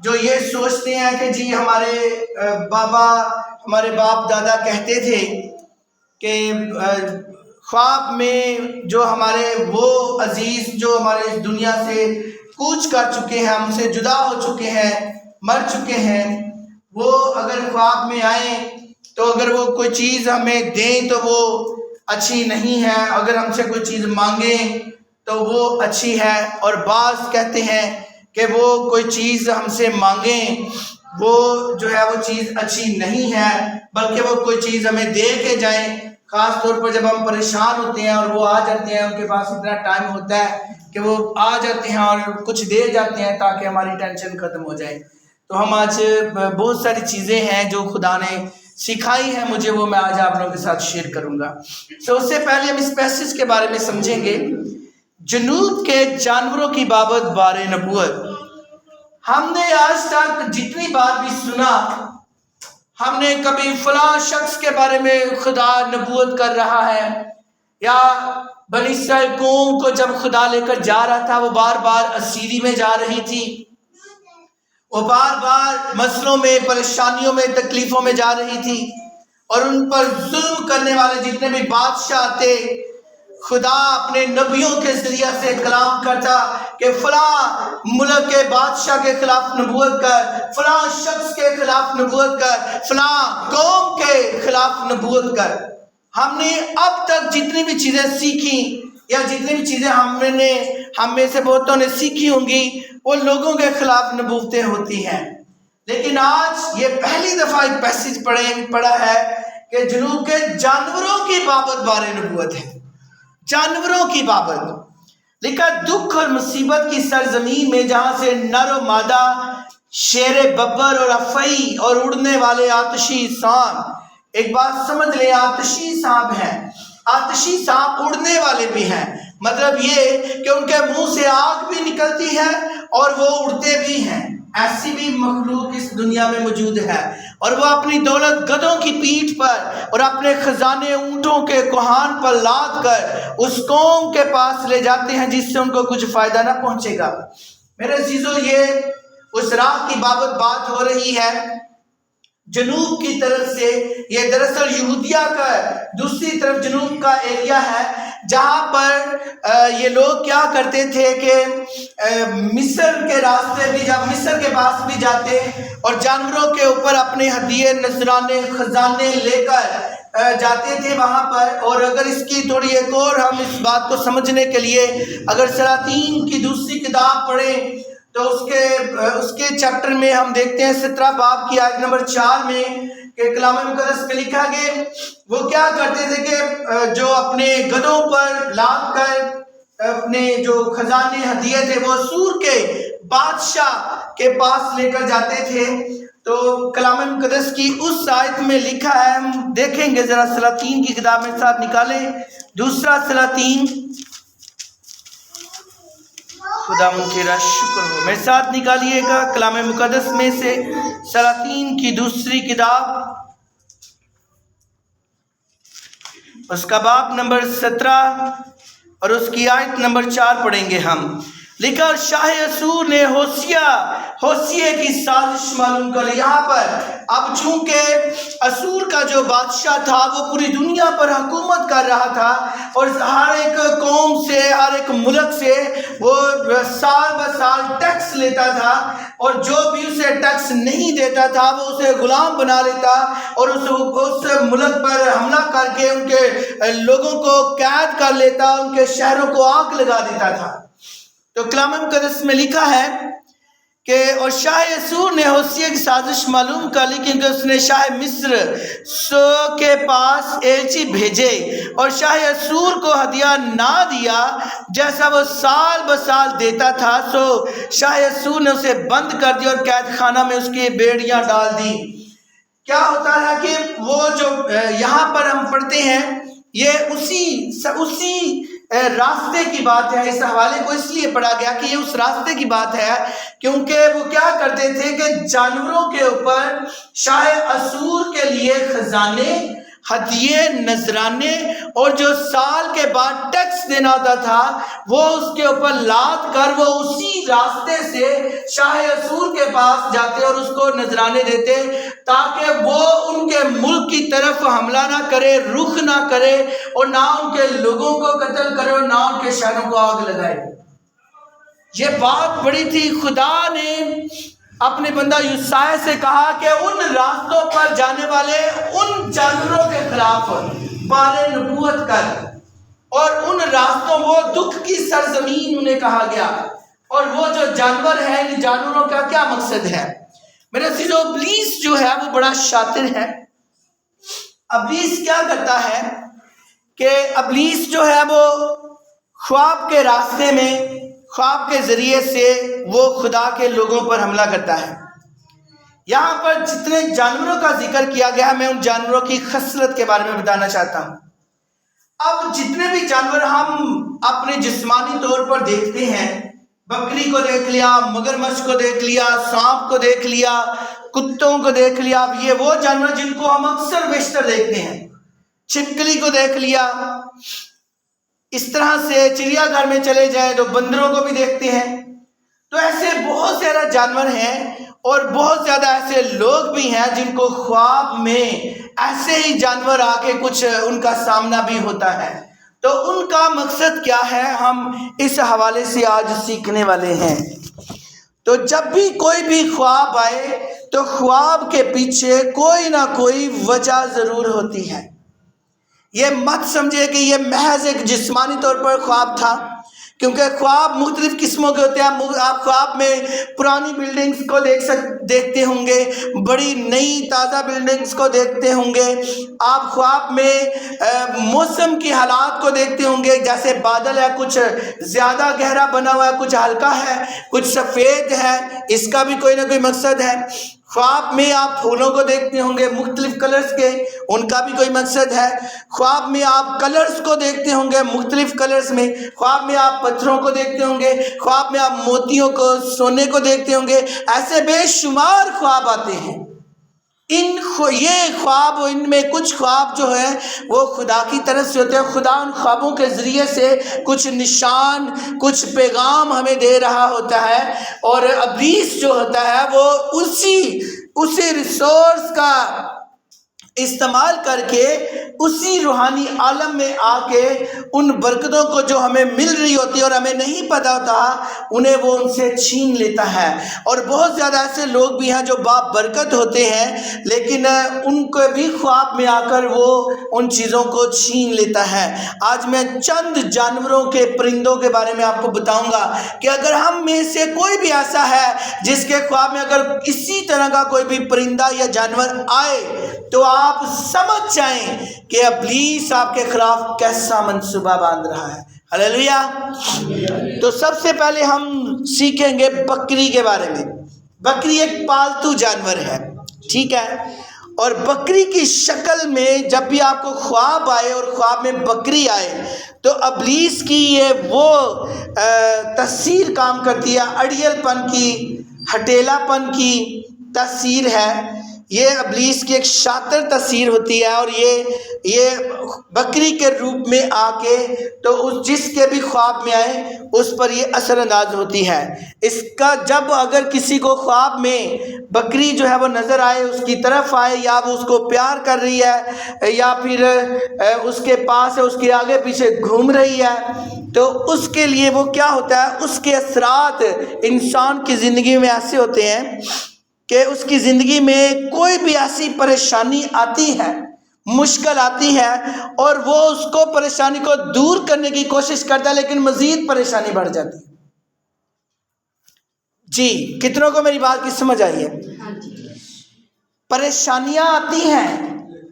جو یہ سوچتے ہیں کہ جی ہمارے باپ دادا کہتے تھے کہ خواب میں جو ہمارے وہ عزیز جو ہمارے اس دنیا سے کوچ کر چکے ہیں، ہم سے جدا ہو چکے ہیں، مر چکے ہیں، وہ اگر خواب میں آئیں تو اگر وہ کوئی چیز ہمیں دیں تو وہ اچھی نہیں ہے، اگر ہم سے کوئی چیز مانگیں تو وہ اچھی ہے، اور بعض کہتے ہیں کہ وہ کوئی چیز ہم سے مانگیں وہ جو ہے وہ چیز اچھی نہیں ہے، بلکہ وہ کوئی چیز ہمیں دے کے جائیں، خاص طور پر جب ہم پریشان ہوتے ہیں اور وہ آ جاتے ہیں، ان کے پاس اتنا ٹائم ہوتا ہے کہ وہ آ جاتے ہیں اور کچھ دے جاتے ہیں تاکہ ہماری ٹینشن ختم ہو جائے۔ تو ہم آج بہت ساری چیزیں ہیں جو خدا نے سکھائی ہیں مجھے، وہ میں آج آپ لوگوں کے ساتھ شیئر کروں گا۔ اس سے پہلے ہم اس پیسج کے بارے میں سمجھیں گے، جنوب کے جانوروں کی بابت بار نبوت۔ ہم نے آج تک جتنی بار بھی سنا، ہم نے کبھی فلاں شخص کے بارے میں خدا نبوت کر رہا ہے، یا بنی اسرائیل قوم کو جب خدا لے کر جا رہا تھا وہ بار بار اسیری میں جا رہی تھی، وہ بار بار مسئلوں میں، پریشانیوں میں، تکلیفوں میں جا رہی تھی، اور ان پر ظلم کرنے والے جتنے بھی بادشاہ تھے، خدا اپنے نبیوں کے ذریعے سے کلام کرتا کہ فلاں ملک کے بادشاہ کے خلاف نبوت کر، فلاں شخص کے خلاف نبوت کر، فلاں قوم کے خلاف نبوت کر۔ ہم نے اب تک جتنی بھی چیزیں سیکھی، یا جتنی بھی چیزیں ہم میں سے بہتوں نے سیکھی ہوں گی، وہ لوگوں کے خلاف نبوتیں ہوتی ہیں، لیکن آج یہ پہلی دفعہ ایک پیسج پڑھا ہے کہ جنوب کے جانوروں کی بابت بار نبوت ہے۔ جانوروں کی بابت لکھا، دکھ اور مصیبت کی سرزمین میں جہاں سے نر و مادہ، شیر ببر اور افعی اور اڑنے والے آتشی سانپ۔ ایک بات سمجھ لیں، آتشی سانپ ہیں، آتشی سانپ اڑنے والے بھی ہیں، مطلب یہ کہ ان کے منہ سے آگ بھی نکلتی ہے اور وہ اڑتے بھی ہیں۔ ایسی بھی مخلوق اس دنیا میں موجود ہے، اور وہ اپنی دولت گدھوں کی پیٹھ پر اور اپنے خزانے اونٹوں کے کوہان پر لاد کر اس قوم کے پاس لے جاتے ہیں جس سے ان کو کچھ فائدہ نہ پہنچے گا۔ میرے عزیزو، یہ اس راہ کی بابت بات ہو رہی ہے جنوب کی طرف سے۔ یہ دراصل یہودیہ کا دوسری طرف جنوب کا ایریا ہے، جہاں پر یہ لوگ کیا کرتے تھے کہ مصر کے راستے بھی، جب مصر کے پاس بھی جاتے اور جانوروں کے اوپر اپنے ہدیے، نذرانے، خزانے لے کر جاتے تھے وہاں پر۔ اور اگر اس کی تھوڑی ایک اور ہم اس بات کو سمجھنے کے لیے اگر سلاطین کی دوسری کتاب پڑھیں تو اس کے چیپٹر میں ہم دیکھتے ہیں 17 باب کی آیت نمبر 4 میں کہ کلام مقدس میں لکھا کہ وہ کیا کرتے تھے کہ جو اپنے گدھوں پر لاد کر اپنے جو خزانے ہدیے تھے وہ سور کے بادشاہ کے پاس لے کر جاتے تھے۔ تو کلام مقدس کی اس آیت میں لکھا ہے، ہم دیکھیں گے، ذرا سلاطین کی کتاب میں ساتھ نکالیں، دوسرا سلاطین، خدا ان تیرا شکر ہو، میرے ساتھ نکالیے گا کلام مقدس میں سے سلاطین کی دوسری کتاب، اس کا باب نمبر 17 اور اس کی آیت نمبر 4 پڑھیں گے ہم۔ لکھا، اور شاہ اسور نے ہوشیے کی سازش معلوم کر لی۔ یہاں پر اب چونکہ اسور کا جو بادشاہ تھا وہ پوری دنیا پر حکومت کر رہا تھا، اور ہر ایک قوم سے، ہر ایک ملک سے وہ سال بہ سال ٹیکس لیتا تھا، اور جو بھی اسے ٹیکس نہیں دیتا تھا وہ اسے غلام بنا لیتا اور اس ملک پر حملہ کر کے ان کے لوگوں کو قید کر لیتا، ان کے شہروں کو آگ لگا دیتا تھا۔ تو کلام مقدس میں لکھا ہے کہ اور شاہ اسور نے ہوشیے کی سازش معلوم کر لی، کیونکہ اس نے شاہ مصر کے پاس ایلچی بھیجے اور شاہ اسور کو ہدیہ نہ دیا جیسا وہ سال بہ سال دیتا تھا، سو شاہ اسور نے اسے بند کر دیا اور قید خانہ میں اس کی بیڑیاں ڈال دی۔ کیا ہوتا ہے کہ وہ جو یہاں پر ہم پڑھتے ہیں یہ اسی راستے کی بات ہے۔ اس حوالے کو اس لیے پڑھا گیا کہ یہ اس راستے کی بات ہے کیونکہ وہ کیا کرتے تھے کہ جانوروں کے اوپر شاہ اسور کے لیے خزانے، ہدیے نذرانے اور جو سال کے بعد ٹیکس دینا ہوتا تھا وہ اس کے اوپر لاد کر وہ اسی راستے سے شاہ اسور کے پاس جاتے اور اس کو نذرانے دیتے تاکہ وہ ان کے ملک کی طرف حملہ نہ کرے، رخ نہ کرے اور نہ ان کے لوگوں کو قتل کرے اور نہ ان کے شہروں کو آگ لگائے۔ یہ بات بڑی تھی۔ خدا نے اپنے بندہ یوسیہ سے کہا کہ ان راستوں پر جانے والے ان جانوروں کے خلاف بارے نبوت کر، اور ان راستوں وہ دکھ کی سرزمین انہیں کہا گیا، اور وہ جو جانور ہیں ان جانوروں کا کیا مقصد ہے؟ میرے عزیزو، ابلیس جو ہے وہ بڑا شاطر ہے۔ ابلیس کیا کرتا ہے کہ ابلیس جو ہے وہ خواب کے راستے میں، خواب کے ذریعے سے وہ خدا کے لوگوں پر حملہ کرتا ہے۔ یہاں پر جتنے جانوروں کا ذکر کیا گیا ہے میں ان جانوروں کی خصلت کے بارے میں بتانا چاہتا ہوں۔ اب جتنے بھی جانور ہم اپنے جسمانی طور پر دیکھتے ہیں، بکری کو دیکھ لیا، مگرمچھ کو دیکھ لیا، سانپ کو دیکھ لیا، کتوں کو دیکھ لیا، اب یہ وہ جانور جن کو ہم اکثر بیشتر دیکھتے ہیں، چھپکلی کو دیکھ لیا، اس طرح سے چڑیا گھر میں چلے جائیں تو بندروں کو بھی دیکھتے ہیں۔ تو ایسے بہت زیادہ جانور ہیں اور بہت زیادہ ایسے لوگ بھی ہیں جن کو خواب میں ایسے ہی جانور آ کے کچھ ان کا سامنا بھی ہوتا ہے۔ تو ان کا مقصد کیا ہے ہم اس حوالے سے آج سیکھنے والے ہیں۔ تو جب بھی کوئی بھی خواب آئے تو خواب کے پیچھے کوئی نہ کوئی وجہ ضرور ہوتی ہے۔ یہ مت سمجھے کہ یہ محض ایک جسمانی طور پر خواب تھا، کیونکہ خواب مختلف قسموں کے ہوتے ہیں۔ آپ خواب میں پرانی بلڈنگز کو دیکھتے ہوں گے، بڑی نئی تازہ بلڈنگز کو دیکھتے ہوں گے۔ آپ خواب میں موسم کی حالات کو دیکھتے ہوں گے، جیسے بادل ہے، کچھ زیادہ گہرا بنا ہوا ہے، کچھ ہلکا ہے، کچھ سفید ہے، اس کا بھی کوئی نہ کوئی مقصد ہے۔ خواب میں آپ پھولوں کو دیکھتے ہوں گے مختلف کلرز کے، ان کا بھی کوئی مقصد ہے۔ خواب میں آپ کلرز کو دیکھتے ہوں گے مختلف کلرز میں، خواب میں آپ پتھروں کو دیکھتے ہوں گے، خواب میں آپ موتیوں کو، سونے کو دیکھتے ہوں گے۔ ایسے بے شمار خواب آتے ہیں۔ یہ خواب، ان میں کچھ خواب جو ہے وہ خدا کی طرف سے ہوتے ہیں۔ خدا ان خوابوں کے ذریعے سے کچھ نشان، کچھ پیغام ہمیں دے رہا ہوتا ہے، اور ابلیس جو ہوتا ہے وہ اسی ریسورس کا استعمال کر کے اسی روحانی عالم میں آ کے ان برکتوں کو جو ہمیں مل رہی ہوتی ہے اور ہمیں نہیں پتا ہوتا انہیں وہ ان سے چھین لیتا ہے۔ اور بہت زیادہ ایسے لوگ بھی ہیں جو باپ برکت ہوتے ہیں لیکن ان کو بھی خواب میں آ کر وہ ان چیزوں کو چھین لیتا ہے۔ آج میں چند جانوروں کے، پرندوں کے بارے میں آپ کو بتاؤں گا کہ اگر ہم میں سے کوئی بھی ایسا ہے جس کے خواب میں اگر اسی طرح کا کوئی بھی پرندہ یا جانور آئے تو آپ سمجھ جائیں کہ ابلیس آپ کے خلاف کیسا منصوبہ باندھ رہا ہے۔ ہلیلویہ۔ تو سب سے پہلے ہم سیکھیں گے بکری کے بارے میں۔ بکری ایک پالتو جانور ہے، ٹھیک ہے؟ اور بکری کی شکل میں جب بھی آپ کو خواب آئے اور خواب میں بکری آئے تو ابلیس کی یہ وہ تاثیر کام کرتی ہے، اڑیل پن کی، ہٹیلا پن کی تاثیر ہے۔ یہ ابلیس کی ایک شاطر تاثیر ہوتی ہے، اور یہ بکری کے روپ میں آ کے تو جس کے بھی خواب میں آئے اس پر یہ اثر انداز ہوتی ہے۔ اس کا جب اگر کسی کو خواب میں بکری جو ہے وہ نظر آئے، اس کی طرف آئے، یا وہ اس کو پیار کر رہی ہے یا پھر اس کے پاس ہے، اس کے آگے پیچھے گھوم رہی ہے، تو اس کے لیے وہ کیا ہوتا ہے، اس کے اثرات انسان کی زندگی میں ایسے ہوتے ہیں کہ اس کی زندگی میں کوئی بھی ایسی پریشانی آتی ہے، مشکل آتی ہے، اور وہ اس کو پریشانی کو دور کرنے کی کوشش کرتا ہے لیکن مزید پریشانی بڑھ جاتی ہے۔ جی، کتنوں کو میری بات کی سمجھ آئی ہے؟ پریشانیاں آتی ہیں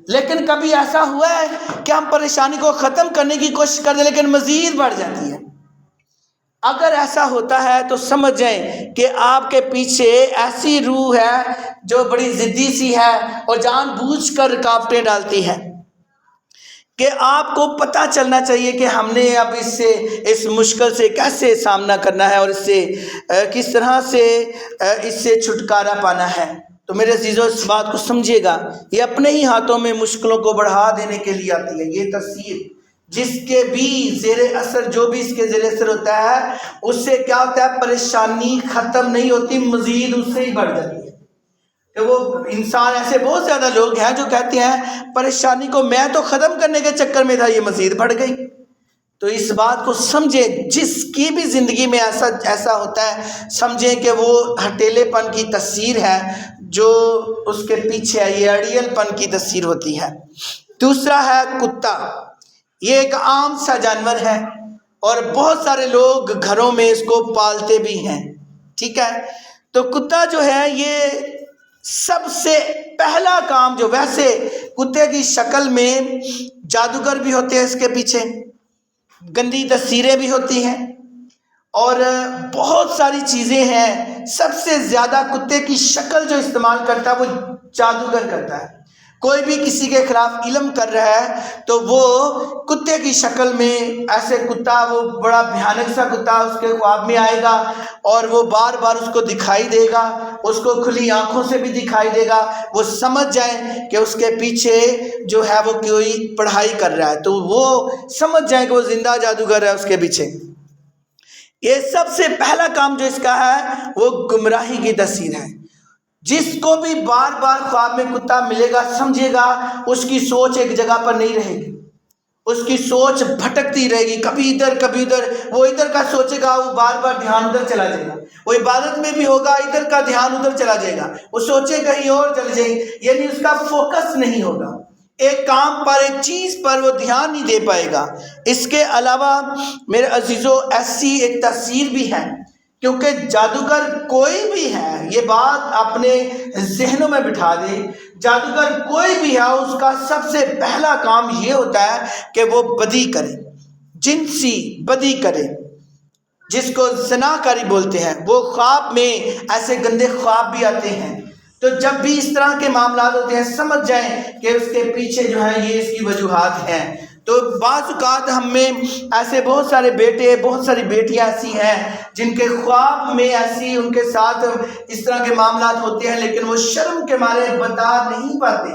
لیکن کبھی ایسا ہوا ہے کہ ہم پریشانی کو ختم کرنے کی کوشش کرتے ہیں لیکن مزید بڑھ جاتی ہے؟ اگر ایسا ہوتا ہے تو سمجھ جائیں کہ آپ کے پیچھے ایسی روح ہے جو بڑی ضدی سی ہے اور جان بوجھ کر رکاوٹیں ڈالتی ہے، کہ آپ کو پتہ چلنا چاہیے کہ ہم نے اب اس مشکل سے کیسے سامنا کرنا ہے اور اس سے کس طرح سے اس سے چھٹکارا پانا ہے۔ تو میرے عزیزو اس بات کو سمجھیے گا، یہ اپنے ہی ہاتھوں میں مشکلوں کو بڑھا دینے کے لیے آتی ہے یہ تاثیر، جس کے بھی زیر اثر، جو بھی اس کے زیر اثر ہوتا ہے، اس سے کیا ہوتا ہے، پریشانی ختم نہیں ہوتی، مزید اس سے ہی بڑھ جاتی ہے۔ کہ وہ انسان، ایسے بہت زیادہ لوگ ہیں جو کہتے ہیں پریشانی کو میں تو ختم کرنے کے چکر میں تھا، یہ مزید بڑھ گئی۔ تو اس بات کو سمجھیں، جس کی بھی زندگی میں ایسا ہوتا ہے، سمجھیں کہ وہ ہٹیلے پن کی تاثیر ہے جو اس کے پیچھے ہے، یہ اڑیل پن کی تاثیر ہوتی ہے۔ دوسرا ہے کتا، یہ ایک عام سا جانور ہے اور بہت سارے لوگ گھروں میں اس کو پالتے بھی ہیں، ٹھیک ہے۔ تو کتا جو ہے یہ سب سے پہلا کام، جو ویسے کتے کی شکل میں جادوگر بھی ہوتے ہیں اس کے پیچھے، گندی تصویریں بھی ہوتی ہیں اور بہت ساری چیزیں ہیں، سب سے زیادہ کتے کی شکل جو استعمال کرتا ہے وہ جادوگر کرتا ہے۔ کوئی بھی کسی کے خلاف علم کر رہا ہے تو وہ کتے کی شکل میں، ایسے کتا، وہ بڑا بھیانک سا کتا اس کے خواب میں آئے گا اور وہ بار بار اس کو دکھائی دے گا، اس کو کھلی آنکھوں سے بھی دکھائی دے گا، وہ سمجھ جائیں کہ اس کے پیچھے جو ہے وہ کوئی پڑھائی کر رہا ہے، تو وہ سمجھ جائیں کہ وہ زندہ جادوگر ہے اس کے پیچھے۔ یہ سب سے پہلا کام جو اس کا ہے وہ گمراہی کی تصویر ہے۔ جس کو بھی بار بار خواب میں کتا ملے گا، سمجھے گا اس کی سوچ ایک جگہ پر نہیں رہے گی، اس کی سوچ بھٹکتی رہے گی، کبھی ادھر کبھی ادھر، وہ ادھر کا سوچے گا، وہ بار بار دھیان ادھر چلا جائے گا، وہ عبادت میں بھی ہوگا، ادھر کا دھیان ادھر چلا جائے گا، وہ سوچے کہیں اور چل جائے، یعنی اس کا فوکس نہیں ہوگا، ایک کام پر، ایک چیز پر وہ دھیان نہیں دے پائے گا۔ اس کے علاوہ میرے عزیزو ایسی ایک تاثیر بھی ہے، کیونکہ جادوگر کوئی بھی ہے، یہ بات اپنے ذہنوں میں بٹھا دے، جادوگر کوئی بھی ہے، اس کا سب سے پہلا کام یہ ہوتا ہے کہ وہ بدی کرے، جنسی بدی کرے، جس کو زناکاری بولتے ہیں۔ وہ خواب میں ایسے گندے خواب بھی آتے ہیں، تو جب بھی اس طرح کے معاملات ہوتے ہیں، سمجھ جائیں کہ اس کے پیچھے جو ہے یہ اس کی وجوہات ہیں۔ تو بعض اوقات ہم میں ایسے بہت سارے بیٹے، بہت ساری بیٹیاں ایسی ہیں جن کے خواب میں ایسی ان کے ساتھ اس طرح کے معاملات ہوتے ہیں، لیکن وہ شرم کے مارے بتا نہیں پاتے۔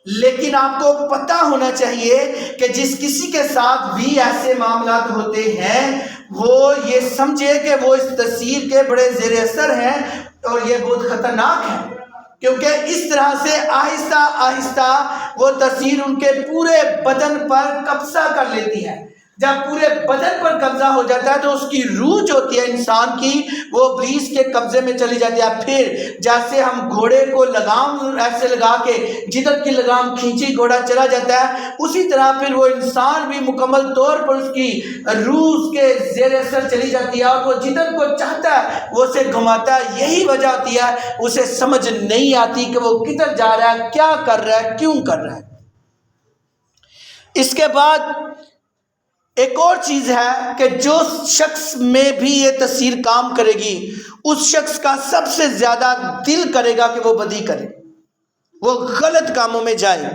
لیکن آپ کو پتہ ہونا چاہیے کہ جس کسی کے ساتھ بھی ایسے معاملات ہوتے ہیں، وہ یہ سمجھے کہ وہ اس تصویر کے بڑے زیر اثر ہیں اور یہ بہت خطرناک ہے، کیونکہ اس طرح سے آہستہ آہستہ وہ تصویر ان کے پورے بدن پر قبضہ کر لیتی ہے۔ جب پورے بدن پر قبضہ ہو جاتا ہے تو اس کی روح جو ہوتی ہے انسان کی، وہ ابلیس کے قبضے میں چلی جاتی ہے۔ پھر جیسے ہم گھوڑے کو لگام ایسے لگا کے جدھر کی لگام کھینچی گھوڑا چلا جاتا ہے، اسی طرح پھر وہ انسان بھی مکمل طور پر اس کی روح اس کے زیر اثر چلی جاتی ہے اور وہ جدھر کو چاہتا ہے وہ اسے گھماتا ہے۔ یہی وجہ ہوتی ہے اسے سمجھ نہیں آتی کہ وہ کدھر جا رہا ہے، کیا کر رہا ہے، کیوں کر رہا ہے۔ اس کے بعد ایک اور چیز ہے کہ جو شخص میں بھی یہ تاثیر کام کرے گی، اس شخص کا سب سے زیادہ دل کرے گا کہ وہ بدی کرے، وہ غلط کاموں میں جائے۔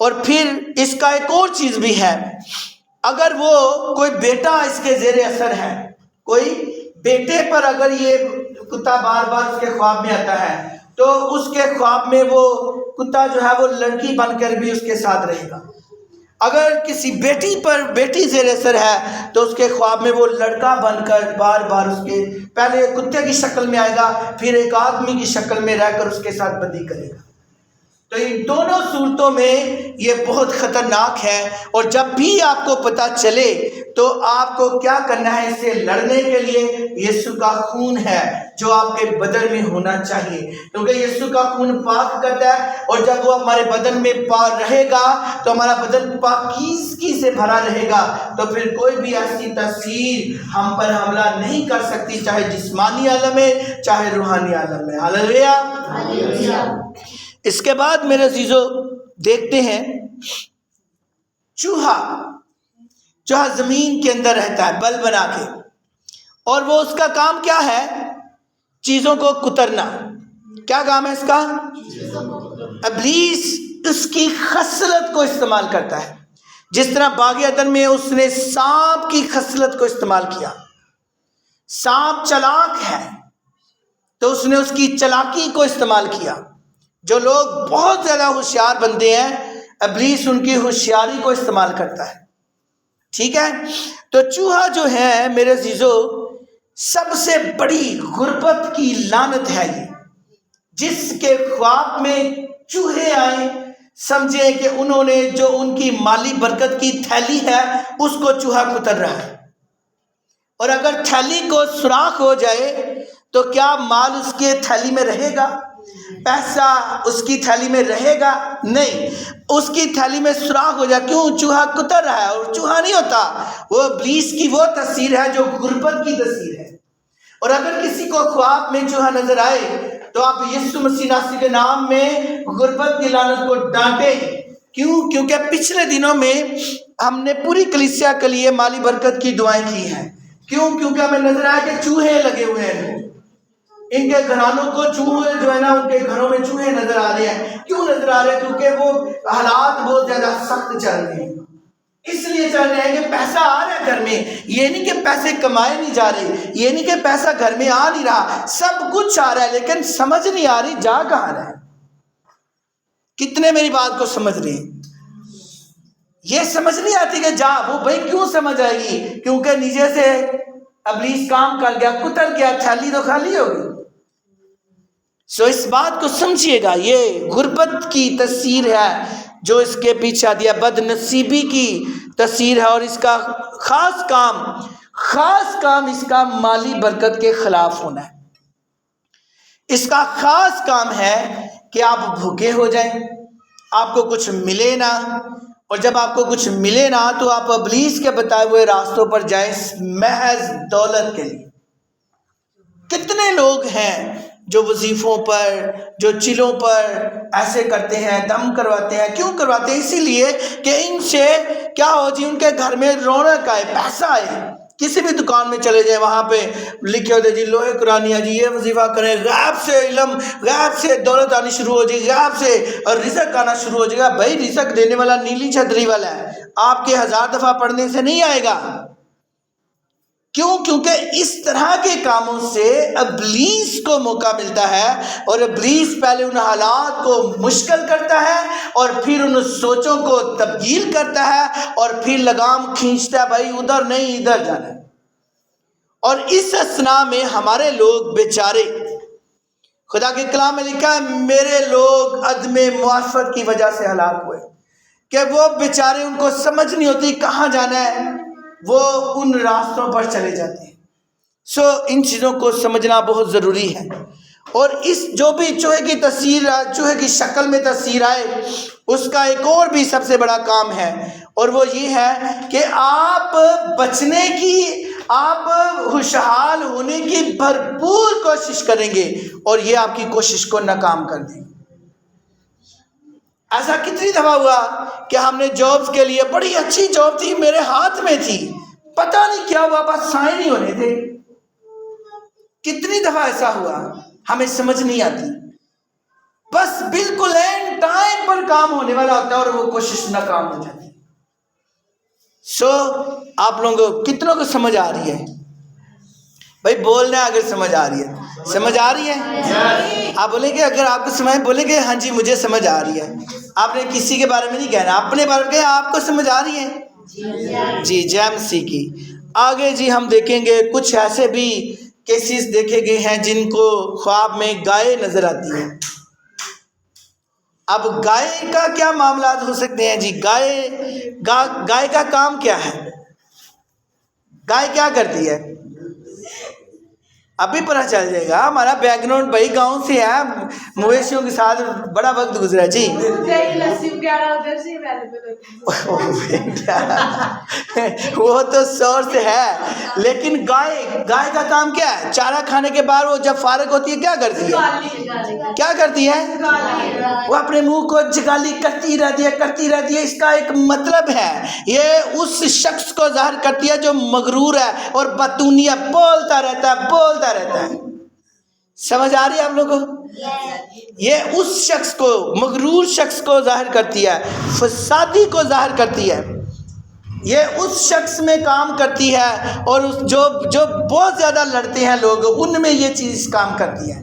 اور پھر اس کا ایک اور چیز بھی ہے، اگر وہ کوئی بیٹا اس کے زیر اثر ہے، کوئی بیٹے پر اگر یہ کتا بار بار اس کے خواب میں آتا ہے تو اس کے خواب میں وہ کتا جو ہے وہ لڑکی بن کر بھی اس کے ساتھ رہے گا۔ اگر کسی بیٹی پر بیٹی زیر اثر ہے تو اس کے خواب میں وہ لڑکا بن کر بار بار اس کے، پہلے کتے کی شکل میں آئے گا، پھر ایک آدمی کی شکل میں رہ کر اس کے ساتھ بدی کرے گا۔ تو ان دونوں صورتوں میں یہ بہت خطرناک ہے، اور جب بھی آپ کو پتہ چلے تو آپ کو کیا کرنا ہے، اس سے لڑنے کے لیے یسوع کا خون ہے جو آپ کے بدن میں ہونا چاہیے، کیونکہ یسوع کا خون پاک کرتا ہے، اور جب وہ ہمارے بدن میں رہے گا تو ہمارا بدن پاکیزگی سے بھرا رہے گا، تو پھر کوئی بھی ایسی تاثیر ہم پر حملہ نہیں کر سکتی، چاہے جسمانی عالم میں چاہے روحانی عالم میں۔ ہاللیلویا، ہاللیلویا۔ اس کے بعد میرے عزیزو دیکھتے ہیں چوہا زمین کے اندر رہتا ہے بل بنا کے، اور وہ اس کا کام کیا ہے، چیزوں کو کترنا۔ کیا کام ہے اس کا؟ ابلیس اس کی خصلت کو استعمال کرتا ہے، جس طرح باغ عدن میں اس نے سانپ کی خصلت کو استعمال کیا۔ سانپ چلاک ہے، تو اس نے اس کی چلاکی کو استعمال کیا. جو لوگ بہت زیادہ ہوشیار بندے ہیں ابلیس ان کی ہوشیاری کو استعمال کرتا ہے. ٹھیک ہے. تو چوہا جو ہے میرے عزیزو سب سے بڑی غربت کی لعنت ہے. یہ جس کے خواب میں چوہے آئے سمجھے کہ انہوں نے جو ان کی مالی برکت کی تھیلی ہے اس کو چوہا کتر رہا ہے. اور اگر تھیلی کو سوراخ ہو جائے تو کیا مال اس کے تھیلی میں رہے گا؟ پیسہ اس کی تھیلی میں رہے گا؟ نہیں. اس کی تھیلی میں سوراخ ہو جائے. کیوں؟ چوہا کتر رہا ہے. اور چوہا نہیں ہوتا، وہ ابلیس کی وہ تصویر ہے جو غربت کی تصویر ہے. اور اگر کسی کو خواب میں چوہا نظر آئے تو آپ یسوع مسیح ناصری کے نام میں غربت کی لعنت کو ڈانٹیں. کیوں؟ کیونکہ پچھلے دنوں میں ہم نے پوری کلیسیا کے لیے مالی برکت کی دعائیں کی ہیں. کیوں؟ کیونکہ ہمیں نظر آیا کہ چوہے لگے ہوئے ہیں. ان کے گھرانوں کو چوہے جو ہے نا ان کے گھروں میں چوہے نظر آ رہے ہیں. کیوں نظر آ رہے ہیں؟ کیونکہ وہ حالات بہت زیادہ سخت چل رہے ہیں. اس لیے چل رہے ہیں کہ پیسہ آ رہا ہے گھر میں. یہ نہیں کہ پیسے کمائے نہیں جا رہے، یہ نہیں کہ پیسہ گھر میں آ نہیں رہا، سب کچھ آ رہا ہے لیکن سمجھ نہیں آ رہی جا کہاں رہا ہے. کتنے میری بات کو سمجھ رہے ہیں؟ یہ سمجھ نہیں آتی کہ جا. وہ بھائی کیوں سمجھ آئے گی؟ کیونکہ نیچے سے ابلیس کام کر گیا، کتر گیا، تھیلی تو خالی ہوگی. سو اس بات کو سمجھیے گا، یہ غربت کی تصویر ہے جو اس کے پیچھے دیا، بد نصیبی کی تصویر ہے. اور اس کا خاص کام اس کا مالی برکت کے خلاف ہونا ہے. اس کا خاص کام ہے کہ آپ بھوکے ہو جائیں، آپ کو کچھ ملے نہ. اور جب آپ کو کچھ ملے نہ تو آپ ابلیس کے بتائے ہوئے راستوں پر جائیں محض دولت کے لیے. کتنے لوگ ہیں جو وظیفوں پر، جو چلوں پر ایسے کرتے ہیں، دم کرواتے ہیں. کیوں کرواتے ہیں؟ اسی لیے کہ ان سے کیا ہو جی، ان کے گھر میں رونق آئے، پیسہ آئے. کسی بھی دکان میں چلے جائیں وہاں پہ لکھے ہوتے جی لوہے قرآنیہ جی یہ وظیفہ کریں، غیب سے علم، غیب سے دولت آنی شروع ہو جائے، غیب سے اور رزق آنا شروع ہو جائے گا. بھائی رزق دینے والا نیلی چھتری والا ہے، آپ کے 1000 دفعہ پڑھنے سے نہیں آئے گا. کیوں؟ کیونکہ اس طرح کے کاموں سے ابلیس کو موقع ملتا ہے. اور ابلیس پہلے ان حالات کو مشکل کرتا ہے اور پھر ان سوچوں کو تبدیل کرتا ہے اور پھر لگام کھینچتا ہے، بھائی ادھر نہیں ادھر جانا ہے. اور اس اثناء میں ہمارے لوگ بیچارے، خدا کے کلام میں لکھا ہے میرے لوگ عدم معرفت کی وجہ سے ہلاک ہوئے، کہ وہ بیچارے ان کو سمجھ نہیں ہوتی کہاں جانا ہے، وہ ان راستوں پر چلے جاتے ہیں. سو ان چیزوں کو سمجھنا بہت ضروری ہے. اور اس جو بھی چوہے کی تصویر، چوہے کی شکل میں تصویر آئے، اس کا ایک اور بھی سب سے بڑا کام ہے، اور وہ یہ ہے کہ آپ بچنے کی، آپ خوشحال ہونے کی بھرپور کوشش کریں گے اور یہ آپ کی کوشش کو ناکام کر دیں گے. ایسا کتنی دفعہ ہوا کہ ہم نے جابز کے لیے، بڑی اچھی جاب تھی میرے ہاتھ میں تھی، پتہ نہیں کیا ہوا بس سائن نہیں ہونے تھے. کتنی دفعہ ایسا ہوا، ہمیں سمجھ نہیں آتی، بس بالکل اینڈ ٹائم پر کام ہونے والا ہوتا ہے اور وہ کوشش ناکام ہو جاتی ہے. سو آپ لوگوں کو کتنوں کو سمجھ آ رہی ہے؟ بھائی بولنا ہے اگر سمجھ آ رہی ہے. سمجھ آ رہی ہے؟ آپ بولیں گے اگر آپ کو سمجھ، بولیں گے ہاں جی مجھے سمجھ آ رہی ہے. آپ نے کسی کے بارے میں نہیں کہنا، اپنے بارے میں کہنا آپ کو سمجھ آ رہی ہے جی. جے مسیح کی. آگے جی ہم دیکھیں گے کچھ ایسے بھی کیسز دیکھے گئے ہیں جن کو خواب میں گائے نظر آتی ہیں. اب گائے کا کیا معاملات ہو سکتے ہیں جی؟ گائے کا کام کیا ہے؟ گائے کیا کرتی ہے؟ ابھی پتہ چل جائے گا. ہمارا بیک گراؤنڈ بھائی گاؤں سے ہے، مویشیوں کے ساتھ بڑا وقت گزرا جی. وہ تو سورس ہے، لیکن گائے کا کام کیا ہے؟ چارہ کھانے کے بعد وہ جب فارغ ہوتی ہے کیا کرتی ہے؟ کیا کرتی ہے؟ وہ اپنے منہ کو جگالی کرتی رہتی ہے. اس کا ایک مطلب ہے، یہ اس شخص کو ظاہر کرتی ہے جو مغرور ہے اور بددنیا بولتا رہتا ہے. سمجھ آ رہی ہے آپ لوگوں کو؟ یہ اس شخص کو، مغرور شخص کو ظاہر کرتی ہے، فسادی کو ظاہر کرتی ہے. یہ اس شخص میں کام کرتی ہے، اور جو بہت زیادہ لڑتے ہیں لوگ ان میں یہ چیز کام کرتی ہے.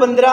15